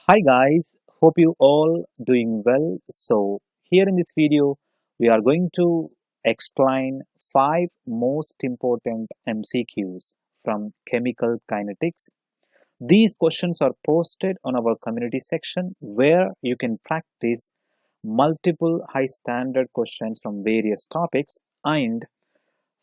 Hi guys, hope you all doing well. So here in this video, we are going to explain 5 most important MCQs from chemical kinetics. These questions are posted on our community section where you can practice multiple high standard questions from various topics, and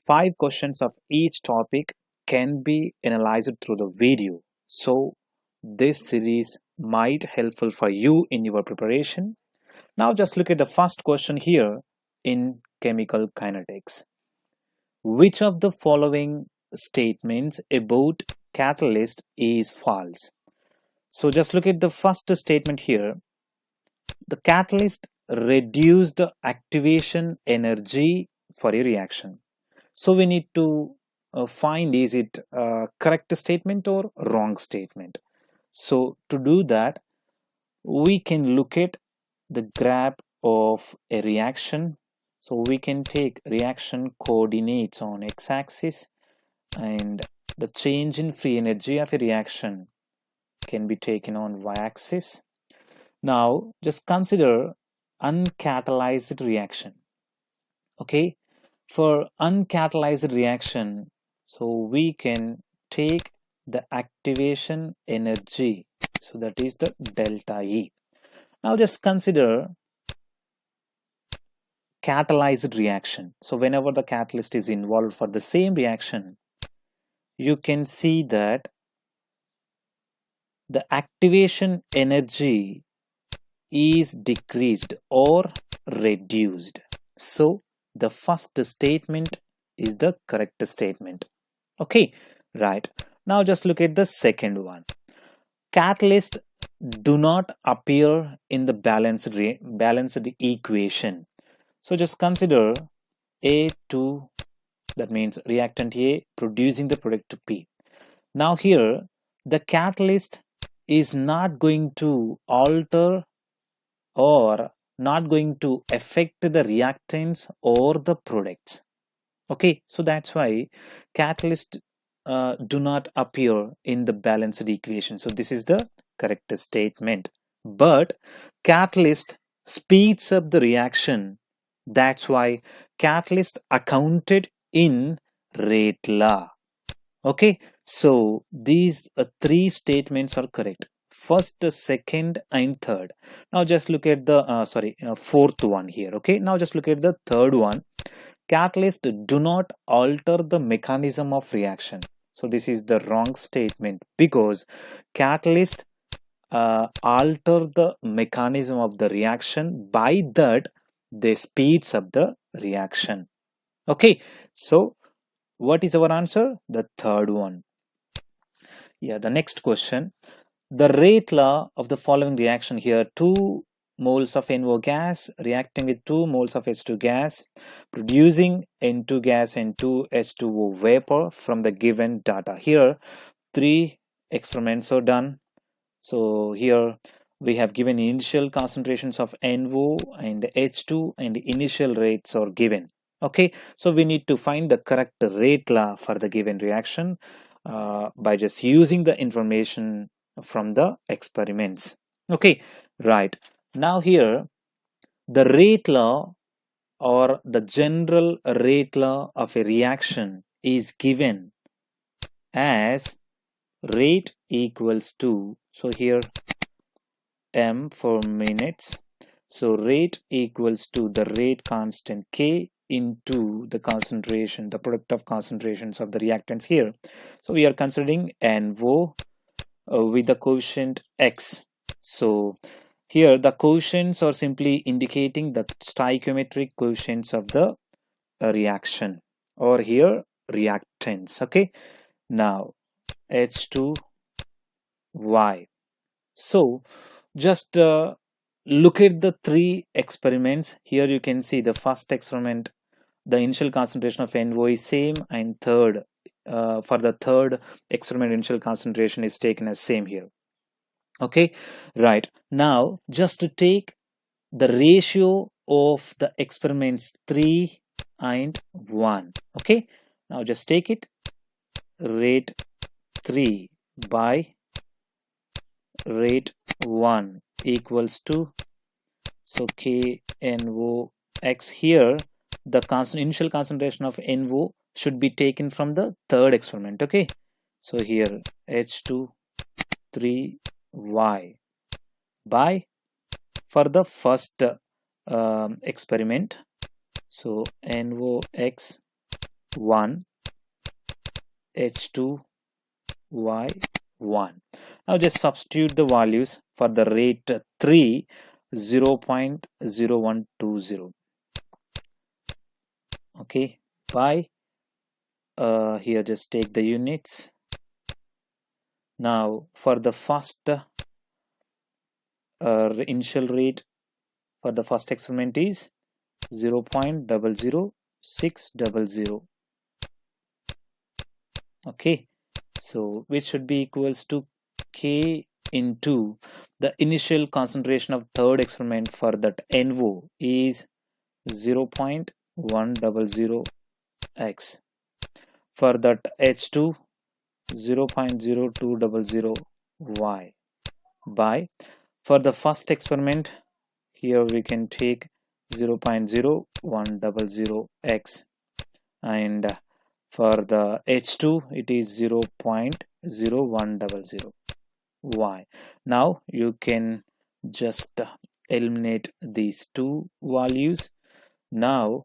5 questions of each topic can be analyzed through the video. So this series might helpful for you in your preparation. Now just look at the first question here in chemical kinetics. Which of the following statements about catalyst is false? So just look at the first statement here. The catalyst reduce the activation energy for a reaction. So we need to find is it a correct statement or wrong statement. So to do that, we can look at the graph of a reaction. So we can take reaction coordinates on x-axis, and the change in free energy of a reaction can be taken on y-axis. Now just consider uncatalyzed reaction. Okay, for uncatalyzed reaction, so we can take the activation energy, so that is the delta E. Now just consider catalyzed reaction. So whenever the catalyst is involved for the same reaction, you can see that the activation energy is decreased or reduced. So the first statement is the correct statement. Okay, right. Now just look at the second one. Catalysts do not appear in the balanced equation. So just consider A2, that means reactant A producing the product P. Now here the catalyst is not going to alter or not going to affect the reactants or the products. Okay, so that's why catalysts do not appear in the balanced equation. So this is the correct statement. But catalyst speeds up the reaction. That's why catalyst accounted in rate law. Okay, so these 3 statements are correct. First, second, and third. Now just look at the fourth one here. Okay, now just look at the third one. Catalysts do not alter the mechanism of reaction. So this is the wrong statement, because catalysts alter the mechanism of the reaction, by that they speeds up the reaction. Okay, so what is our answer? The third one. Yeah, the next question. The rate law of the following reaction here: 2 moles of NO gas reacting with 2 moles of H2 gas, producing N2 gas and 2 H2O vapor from the given data. Here 3 experiments are done. So here we have given initial concentrations of NO and H2, and the initial rates are given. Okay, so we need to find the correct rate law for the given reaction by just using the information from the experiments. Okay, right. Now here the rate law, or the general rate law of a reaction, is given as rate equals to, so here m for minutes, so rate equals to the rate constant K into the concentration, the product of concentrations of the reactants here. So we are considering NO with the coefficient X. So here the coefficients are simply indicating the stoichiometric coefficients of the reaction, or here reactants. Okay, now H2Y. So just look at the 3 experiments. Here you can see the first experiment, the initial concentration of NO is same, and third for the third experiment initial concentration is taken as same here. Okay, right. Now just to take the ratio of the experiments 3 and 1. Okay, now just take it, rate 3 by rate 1 equals to, so KNOx, here the initial concentration of NO should be taken from the third experiment. Okay, so here H2 3Y by, for the first experiment, so NOx 1 H2 Y1. Now just substitute the values for the rate 3, 0.0120. Okay, by here just take the units. Now for the first initial rate for the first experiment is 0.00600. Okay, so which should be equals to K into the initial concentration of third experiment for that NO is 0.100x, for that H2 0.0200y by, for the first experiment here we can take 0.0100x, and for the H2 it is 0.0100y. Now you can just eliminate these two values. Now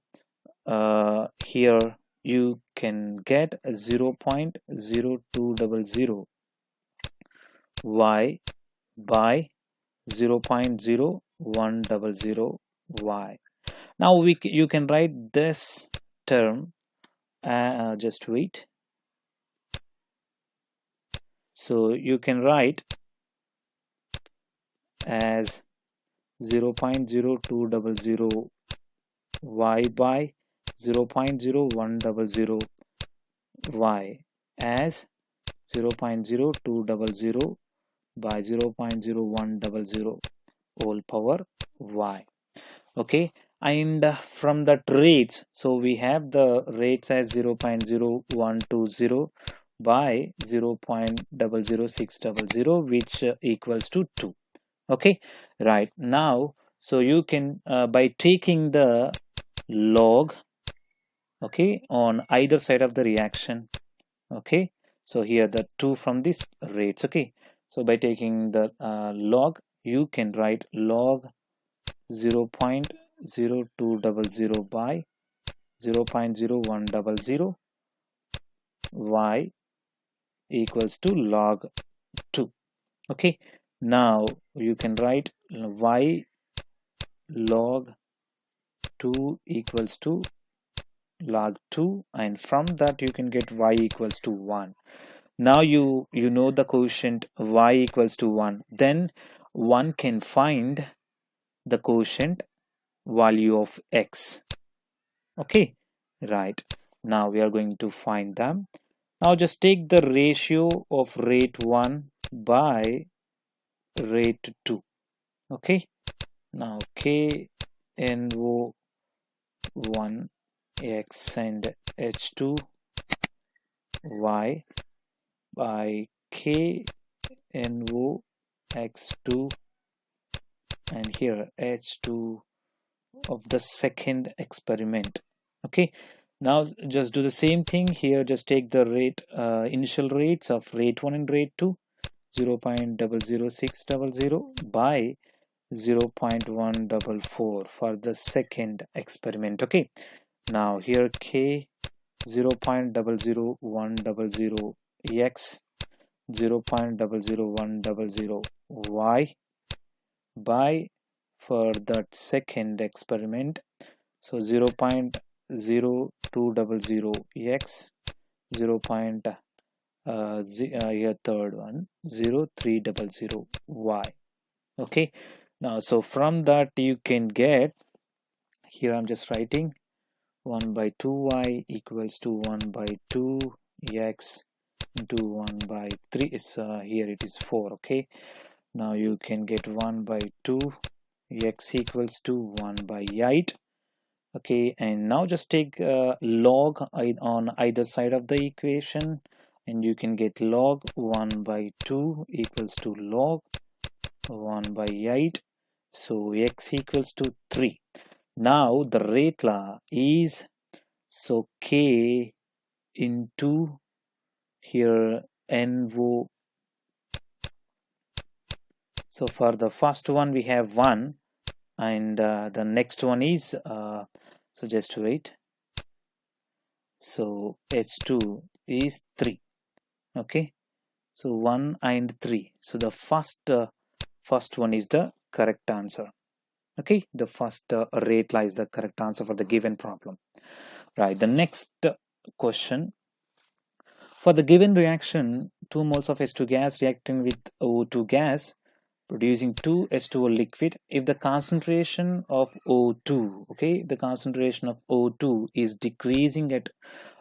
here you can get 0.0200y by 0.0100y. Now you can write this term, just wait. So you can write as 0.0200y by 0.0100y as 0.0200 by 0.0100 whole power y. Okay, and from that rates, so we have the rates as 0.0120 by 0.00600, which equals to 2. Okay, right. Now so you can by taking the log, okay, on either side of the reaction. Okay, so here the 2 from this rates. Okay, so by taking the log, you can write log 0.0200 by 0.0100 y equals to log 2. Okay, now you can write y log 2 equals to log 2, and from that you can get y equals to 1. Now you know the quotient y equals to 1, then one can find the quotient value of x. Okay, right. Now we are going to find them. Now just take the ratio of rate 1 by rate 2. Okay, now KNO1 x and H2 y by KNO x2 and here H2 of the second experiment. Okay, now just do the same thing here. Just take the rate initial rates of rate 1 and rate 2, 0.00600 by 0.144 for the second experiment. Okay, now here K 0.00100 x 0.00100 y by, for that second experiment, so 0.0200 x 0. Here third one 0300 y. Okay, now so from that you can get, here I'm just writing 1 by 2y equals to 1 by 2 x into 1 by 3 is here it is 4. Okay, now you can get 1 by 2 x equals to 1 by 8. Okay, and now just take log on either side of the equation, and you can get log 1 by 2 equals to log 1 by 8. So x equals to 3. Now the rate law is, so k into here NO. So for the first one we have 1, and the next one is so just wait. So H2 is 3. Okay, so 1 and 3. So the first one is the correct answer. Okay, the first rate law is the correct answer for the given problem. Right, the next question. For the given reaction, 2 moles of H2 gas reacting with O2 gas producing 2 H2O liquid. If the concentration of O2, okay, the concentration of O2 is decreasing at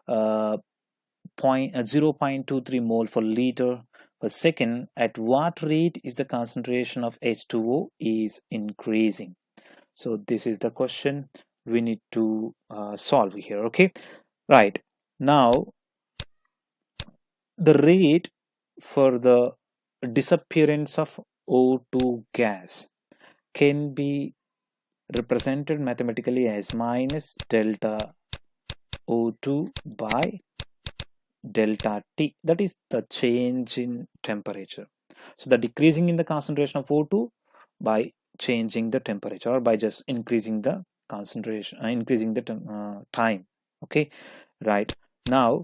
0.23 mole per liter per second, at what rate is the concentration of H2O is increasing? So this is the question we need to solve here. Okay, right, now the rate for the disappearance of O2 gas can be represented mathematically as minus delta O2 by delta T, that is the change in temperature. So the decreasing in the concentration of O2 by changing the temperature, or by just increasing the concentration, increasing the time. Okay, right, now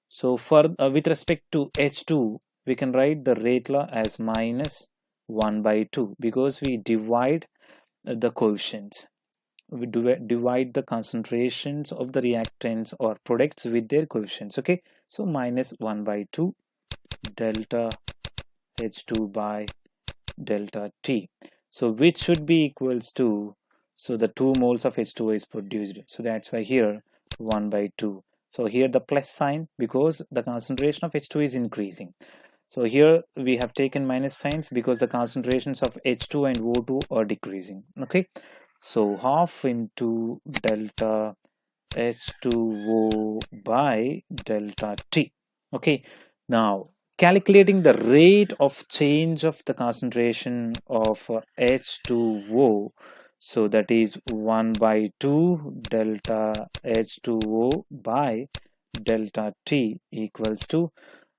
so for with respect to H2, we can write the rate law as minus 1 by 2, because we divide the coefficients. We divide the concentrations of the reactants or products with their coefficients. Okay, so minus 1 by 2 delta H2 by delta T, so which should be equals to, so the 2 moles of H2O is produced, so that's why here 1 by 2. So here the plus sign, because the concentration of H2 is increasing. So here we have taken minus signs because the concentrations of H2 and O2 are decreasing. Okay, so half into delta H2O by delta T. Okay, now calculating the rate of change of the concentration of H2O, so that is 1 by 2 delta H2O by delta T equals to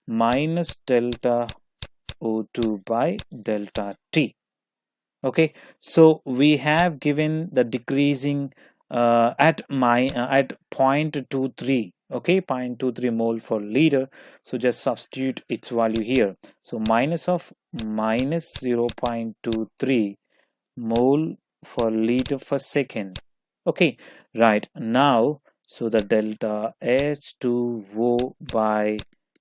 minus delta O2 by delta T. Okay, so we have given the decreasing at 0.23, okay, 0.23 mole for liter. So just substitute its value here. So minus 0.23 mole for liter per second. Okay, right, now so the delta H2O by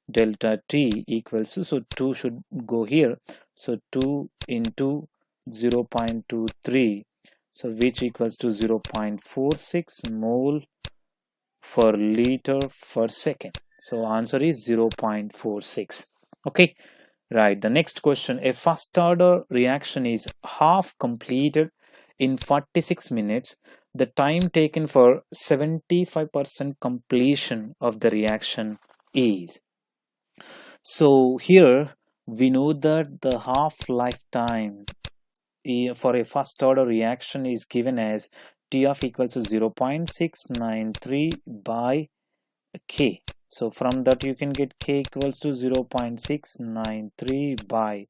delta T equals to, so 2 should go here, so 2 into 0.23, so which equals to 0.46 mole per liter per second. So answer is 0.46. Okay, right, the next question. A first order reaction is half completed in 46 minutes. The time taken for 75% completion of the reaction is. So here we know that the half-life time for a first order reaction is given as T of equals to 0.693 by K. So from that you can get K equals to 0.693 by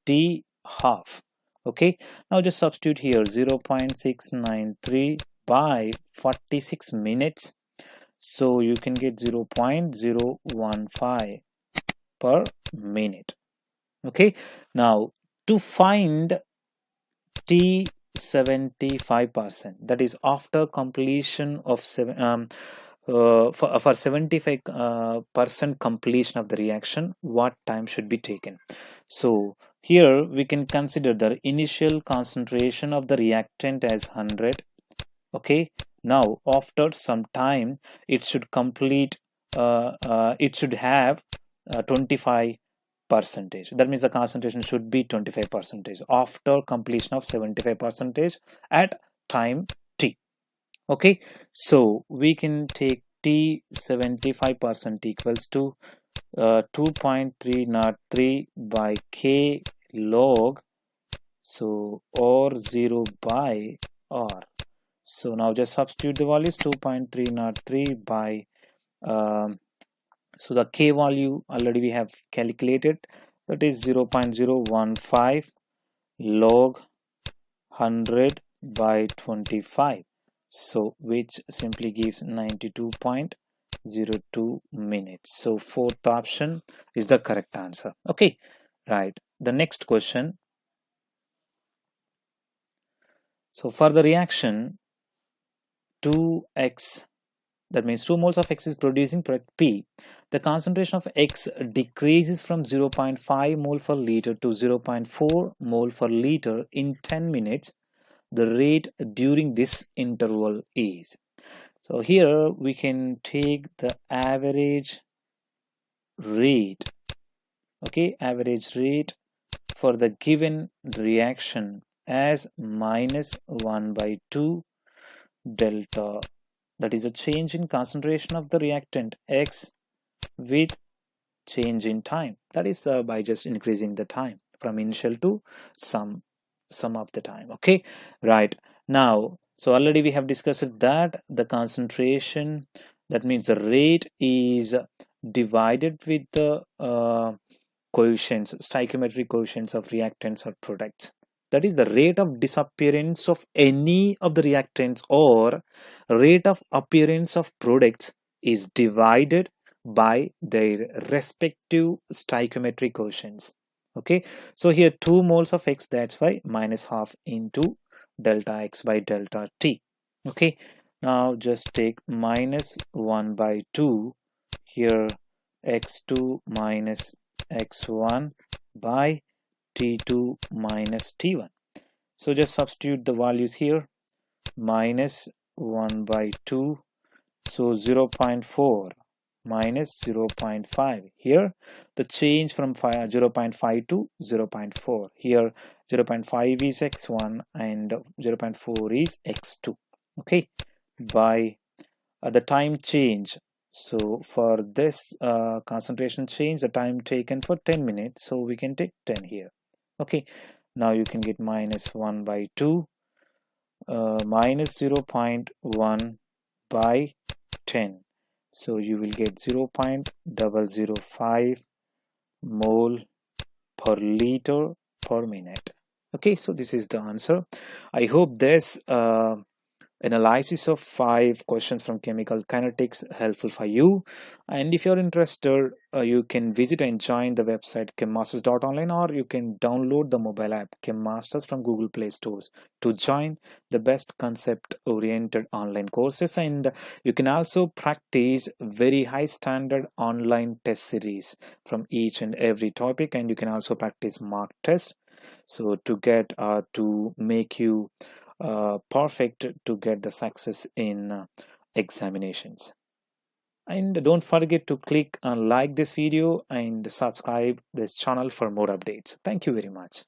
T half. Okay, now just substitute here 0.693 by 46 minutes. So you can get 0.015 per minute. Okay, now to find T 75%, that is after completion of for 75% completion of the reaction, what time should be taken? So here we can consider the initial concentration of the reactant as 100. Okay, now after some time it should complete it should have 25%. That means the concentration should be 25% after completion of 75% at time t. Okay, so we can take T 75% equals to 2.303 by K log So or 0 by r. So now just substitute the values. 2.303 by so the k value already we have calculated, that is 0.015 log 100 by 25, so which simply gives 92.02 minutes. So fourth option is the correct answer. Okay, right. The next question. So for the reaction 2x, that means 2 moles of X is producing product P, the concentration of X decreases from 0.5 mole per liter to 0.4 mole per liter in 10 minutes. The rate during this interval is. So here we can take the average rate. Okay, average rate for the given reaction as minus 1 by 2 delta, that is a change in concentration of the reactant X with change in time, that is by just increasing the time from initial to some of the time. Okay, right. Now, so already we have discussed that the concentration, that means the rate is divided with the coefficients, stoichiometric coefficients of reactants or products. That is the rate of disappearance of any of the reactants or rate of appearance of products is divided by their respective stoichiometric coefficients. Okay, so here 2 moles of X, that's why minus half into delta X by delta T. Okay, now just take minus 1 by 2 here, X2 minus X1 by T2 minus T1. So just substitute the values here, minus 1 by 2, so 0.4 minus 0.5. Here the change from 0.5 to 0.4. Here 0.5 is X1 and 0.4 is X2. Okay, by the time change. So for this concentration change, the time taken for 10 minutes, so we can take 10 here. Okay, now you can get minus 1 by 2 minus 0.1 by 10, so you will get 0.005 mole per liter per minute. Okay, so this is the answer. I hope this analysis of 5 questions from chemical kinetics helpful for you, and if you're interested you can visit and join the website chemmasters.online, or you can download the mobile app chemmasters from Google Play stores to join the best concept oriented online courses. And you can also practice very high standard online test series from each and every topic, and you can also practice mock test, so to get to make you perfect to get the success in examinations. And don't forget to click and like this video and subscribe this channel for more updates. Thank you very much.